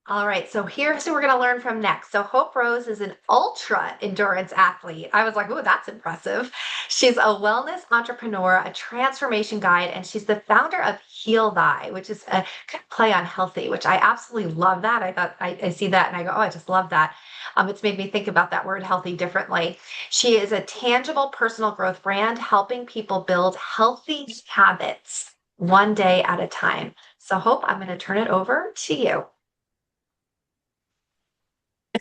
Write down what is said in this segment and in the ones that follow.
All right, so here's who we're going to learn from next. So Hope Rose is an ultra endurance athlete. I was like, oh, that's impressive. She's a wellness entrepreneur, a transformation guide, and she's the founder of Heal Thy, which is a kind of play on healthy, which I absolutely love that. I see that and I go, oh, I just love that. It's made me think about that word healthy differently. She is a tangible personal growth brand, helping people build healthy habits one day at a time. So Hope, I'm going to turn it over to you.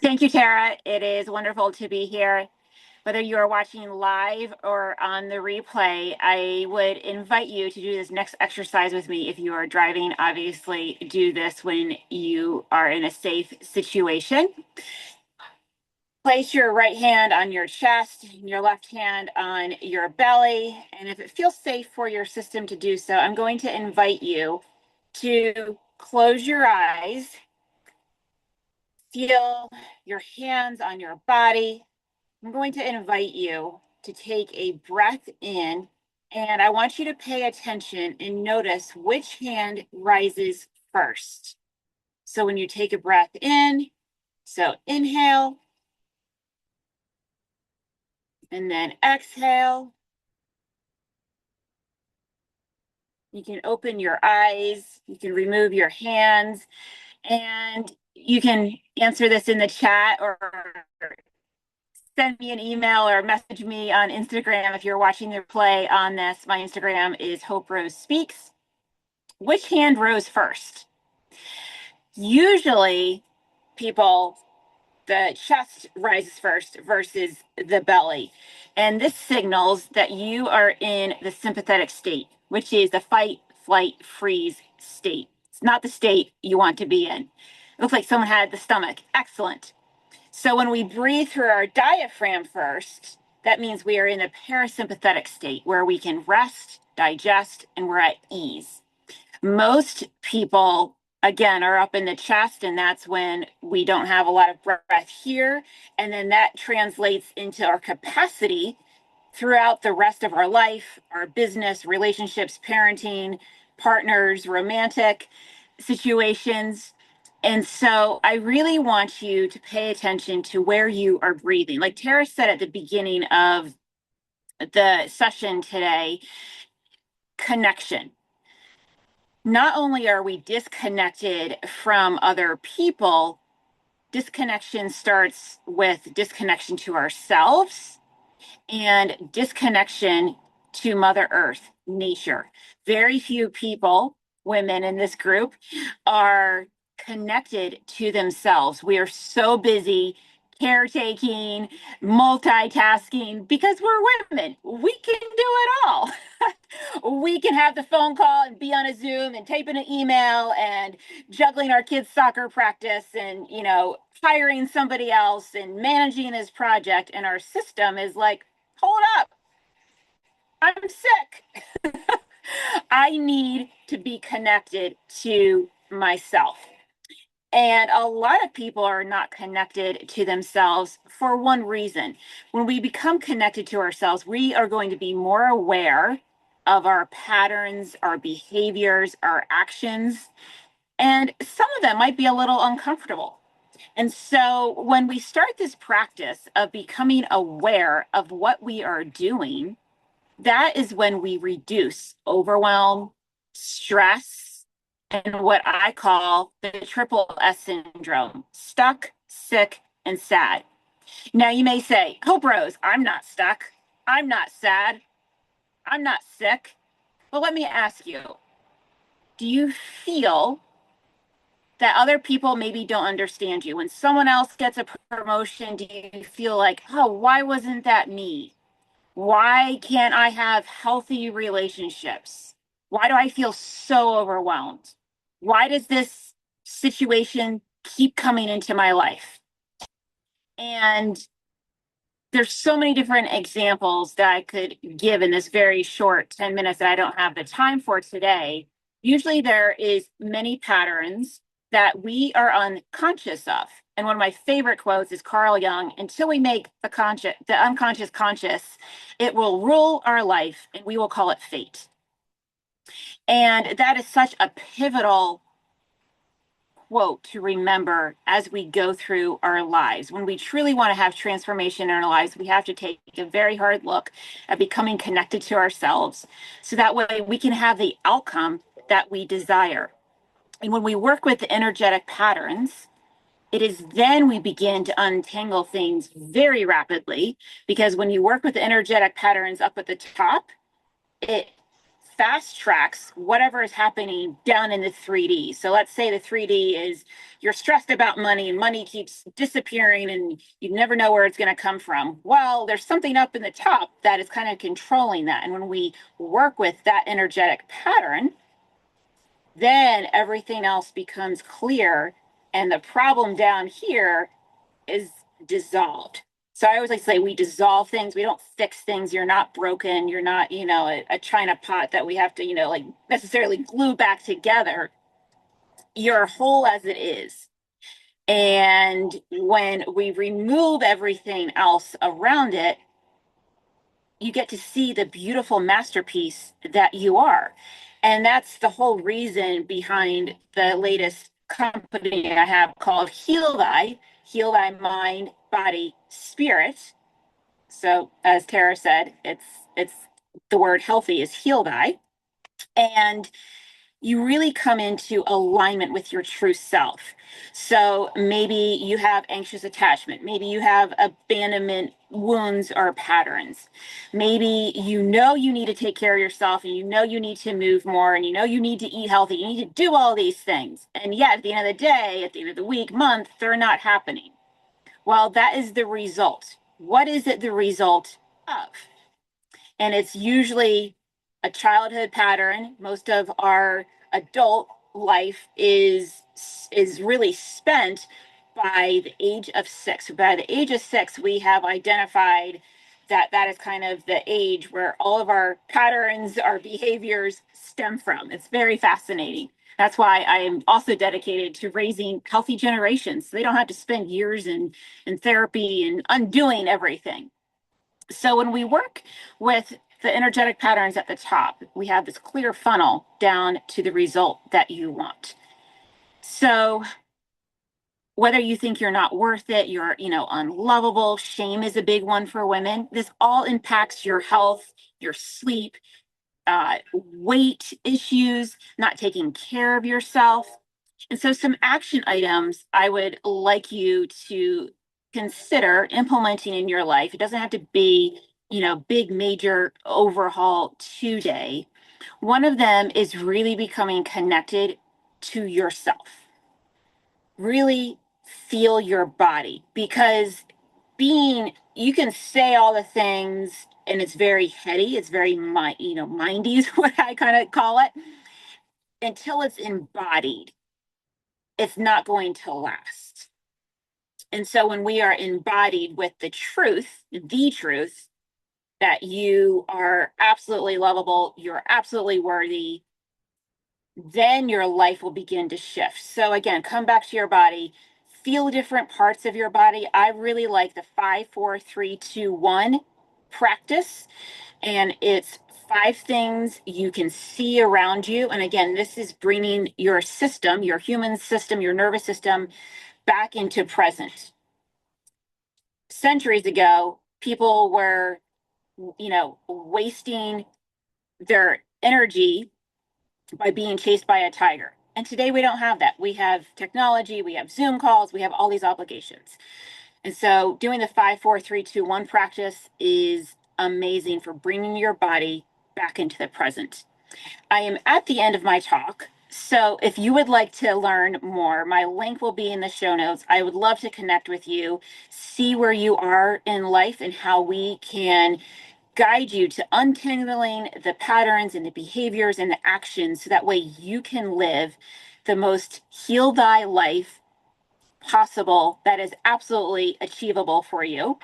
Thank you, Tara. It is wonderful to be here. Whether you are watching live or on the replay, I would invite you to do this next exercise with me. If you are driving, obviously do this when you are in a safe situation. Place your right hand on your chest, your left hand on your belly. And if it feels safe for your system to do so, I'm going to invite you to close your eyes. Feel your hands on your body. I'm going to invite you to take a breath in, and I want you to pay attention and notice which hand rises first. So when you take a breath in, so inhale, and then exhale. You can open your eyes, you can remove your hands, and you can answer this in the chat or send me an email or message me on Instagram if you're watching the play on this. My Instagram is Hope Rose Speaks. Which hand rose first? Usually the chest rises first versus the belly. And this signals that you are in the sympathetic state, which is the fight, flight, freeze state. It's not the state you want to be in. It looks like someone had the stomach. Excellent. So when we breathe through our diaphragm first, that means we are in the parasympathetic state where we can rest, digest, and we're at ease. Most people, again, are up in the chest, and that's when we don't have a lot of breath here. And then that translates into our capacity throughout the rest of our life, our business, relationships, parenting, partners, romantic situations. And so I really want you to pay attention to where you are breathing. Like Tara said at the beginning of the session today, connection. Not only are we disconnected from other people, disconnection starts with disconnection to ourselves and disconnection to Mother Earth, nature. Very few people, women in this group, are connected to themselves. We are so busy caretaking, multitasking, because we're women. We can do it all. We can have the phone call and be on a Zoom and typing an email and juggling our kids' soccer practice and, hiring somebody else and managing this project. And our system is like, hold up, I'm sick. I need to be connected to myself. And a lot of people are not connected to themselves for one reason. When we become connected to ourselves, we are going to be more aware of our patterns, our behaviors, our actions, and some of them might be a little uncomfortable. And so when we start this practice of becoming aware of what we are doing, that is when we reduce overwhelm, stress, and what I call the triple S syndrome: stuck, sick, and sad. Now you may say, Hope Rose, I'm not stuck. I'm not sad. I'm not sick. But let me ask you, do you feel that other people maybe don't understand you? When someone else gets a promotion, do you feel like, oh, why wasn't that me? Why can't I have healthy relationships? Why do I feel so overwhelmed? Why does this situation keep coming into my life? And there's so many different examples that I could give in this very short 10 minutes that I don't have the time for today. Usually there is many patterns that we are unconscious of. And one of my favorite quotes is Carl Jung: until we make the unconscious conscious, it will rule our life and we will call it fate. And that is such a pivotal quote to remember as we go through our lives. When we truly want to have transformation in our lives, we have to take a very hard look at becoming connected to ourselves so that way we can have the outcome that we desire. And when we work with the energetic patterns, it is then we begin to untangle things very rapidly, because when you work with the energetic patterns up at the top, it fast tracks whatever is happening down in the 3D. So let's say the 3D is you're stressed about money and money keeps disappearing and you never know where it's going to come from. Well, there's something up in the top that is kind of controlling that. And when we work with that energetic pattern, then everything else becomes clear and the problem down here is dissolved. So I always like to say we dissolve things. We don't fix things. You're not broken. You're not, a china pot that we have to, like necessarily glue back together. You're whole as it is. And when we remove everything else around it, you get to see the beautiful masterpiece that you are. And that's the whole reason behind the latest company I have called Heal Thy Mind, Body, Spirit. So as Tara said, it's the word healthy is heal thy. And you really come into alignment with your true self. So maybe you have anxious attachment. Maybe you have abandonment wounds or patterns. Maybe you know you need to take care of yourself and you know you need to move more and you know you need to eat healthy. You need to do all these things. And yet at the end of the day, at the end of the week, month, they're not happening. Well, that is the result. What is it the result of? And it's usually a childhood pattern. Most of our adult life is really spent by the age of 6. By the age of 6, we have identified that that is kind of the age where all of our patterns, our behaviors stem from. It's very fascinating. That's why I am also dedicated to raising healthy generations. So they don't have to spend years in therapy and undoing everything. So when we work with the energetic patterns at the top, we have this clear funnel down to the result that you want. So whether you think you're not worth it, you're, unlovable, shame is a big one for women. This all impacts your health, your sleep, weight issues, not taking care of yourself. And so some action items I would like you to consider implementing in your life. It doesn't have to be, big major overhaul today. One of them is really becoming connected to yourself. Really feel your body, because you can say all the things and it's very heady, it's very mindy is what I kind of call it. Until it's embodied, it's not going to last. And so when we are embodied with the truth that you are absolutely lovable, you're absolutely worthy, then your life will begin to shift. So again, come back to your body, feel different parts of your body. I really like the 5, 4, 3, 2, 1 practice. And it's 5 things you can see around you. And again, this is bringing your system, your human system, your nervous system back into present. Centuries ago, people were, wasting their energy by being chased by a tiger. And today we don't have that. We have technology, we have Zoom calls, we have all these obligations. And so doing the 5, 4, 3, 2, 1 practice is amazing for bringing your body back into the present. I am at the end of my talk. So if you would like to learn more, my link will be in the show notes. I would love to connect with you, see where you are in life and how we can guide you to untangling the patterns and the behaviors and the actions so that way you can live the most heal thy life possible that is absolutely achievable for you.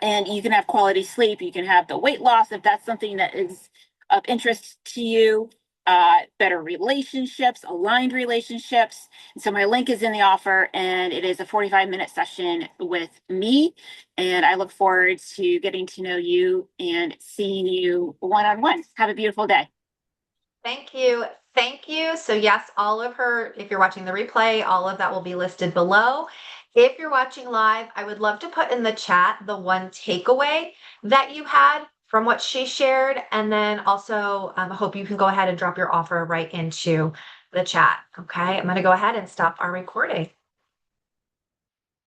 And you can have quality sleep, you can have the weight loss if that's something that is of interest to you, better relationships, aligned relationships. And so my link is in the offer, and it is a 45-minute session with me. And I look forward to getting to know you and seeing you one-on-one. Have a beautiful day. Thank you Thank you. So yes, all of her, if you're watching the replay, all of that will be listed below. If you're watching live, I would love to put in the chat the one takeaway that you had from what she shared. And then also, I hope you can go ahead and drop your offer right into the chat. Okay, I'm going to go ahead and stop our recording.